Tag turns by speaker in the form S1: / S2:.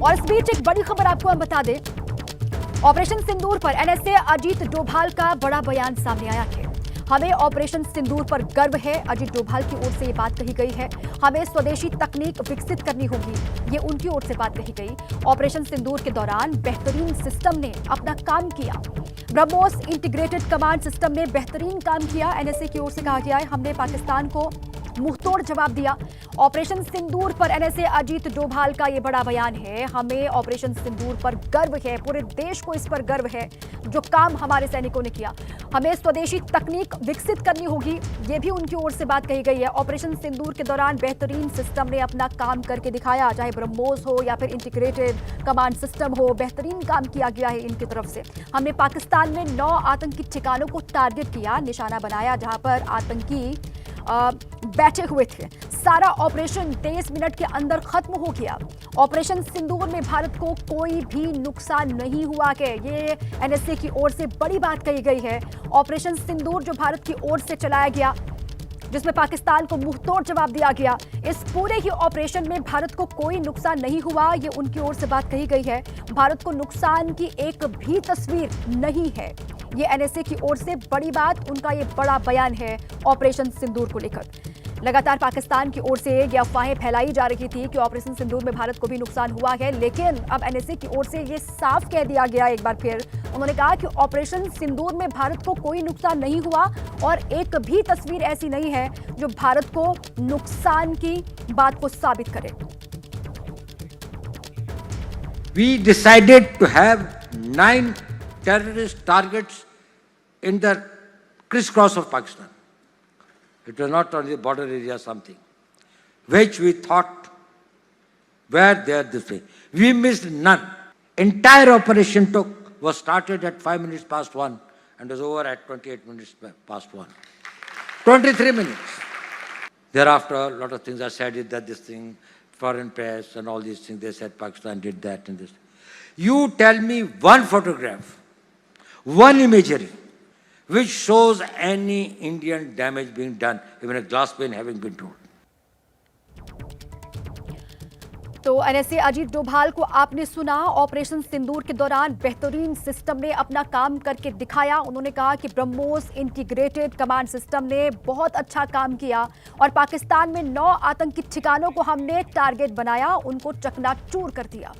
S1: और इस बीच एक बड़ी खबर आपको हम बता दें, ऑपरेशन सिंदूर पर एनएसए अजीत डोभाल का बड़ा बयान सामने आया है। हमें ऑपरेशन सिंदूर पर गर्व है, अजीत डोभाल की ओर से ये बात कही गई है। हमें स्वदेशी तकनीक विकसित करनी होगी, ये उनकी ओर से बात कही गई। ऑपरेशन सिंदूर के दौरान बेहतरीन सिस्टम ने अपना काम किया। ब्रह्मोस इंटीग्रेटेड कमांड सिस्टम ने बेहतरीन काम किया। एनएसए की ओर से कहा गया है, हमने पाकिस्तान को मुंहतोड़ जवाब दिया। ऑपरेशन सिंदूर पर एनएसए अजीत डोभाल का यह बड़ा बयान है। हमें ऑपरेशन सिंदूर पर गर्व है, पूरे देश को इस पर गर्व है जो काम हमारे सैनिकों ने किया। हमें स्वदेशी तकनीक विकसित करनी होगी, ये भी उनकी ओर से बात कही गई है। ऑपरेशन सिंदूर के दौरान बेहतरीन सिस्टम ने अपना काम करके दिखाया, चाहे ब्रह्मोस हो या फिर इंटीग्रेटेड कमांड सिस्टम हो, बेहतरीन काम किया गया है इनकी तरफ से। हमने पाकिस्तान में 9 आतंकी ठिकानों को टारगेट किया, निशाना बनाया जहां पर आतंकी बैठे हुए थे। सारा ऑपरेशन 23 मिनट के अंदर खत्म हो गया। ऑपरेशन सिंदूर में भारत को कोई भी नुकसान नहीं हुआ के ये एनएसए की ओर से बड़ी बात कही गई है। ऑपरेशन सिंदूर जो भारत की ओर से चलाया गया, जिसमें पाकिस्तान को मुंहतोड़ जवाब दिया गया, इस पूरे ही ऑपरेशन में भारत को कोई नुकसान नहीं हुआ, ये उनकी ओर से बात कही गई है। भारत को नुकसान की एक भी तस्वीर नहीं है, ये एनएसए की ओर से बड़ी बात, उनका ये बड़ा बयान है ऑपरेशन सिंदूर को लेकर। लगातार पाकिस्तान की ओर से ये अफवाहें फैलाई जा रही थी कि ऑपरेशन सिंदूर में भारत को भी नुकसान हुआ है, लेकिन अब एनएसए की ओर से ये साफ कह दिया गया एक बार फिर। उन्होंने कहा कि ऑपरेशन सिंदूर में भारत को कोई नुकसान नहीं हुआ और एक भी तस्वीर ऐसी नहीं है जो भारत को नुकसान की बात को साबित करे।
S2: We decided to have 9 terrorist targets in the crisscross of Pakistan. It was not only the border area, something which we thought were there this way. We missed none. Entire operation was started at 5 minutes past 1 and was over at 28 minutes past 1. 23 minutes. Thereafter, a lot of things are said that this thing, foreign press and all these things, they said Pakistan did that and this. You tell me one photograph, one imagery, which shows any Indian damage being done, even a glass pane having been torn.
S1: तो NSA Ajit Doval को आपने सुना। Operation सिंदूर के दौरान बेहतरीन system ने अपना काम करके दिखाया। उन्होंने कहा कि ब्रह्मोस इंटीग्रेटेड कमांड सिस्टम ने बहुत अच्छा काम किया और पाकिस्तान में 9 आतंकी ठिकानों को हमने टारगेट बनाया, उनको चकनाचूर कर दिया।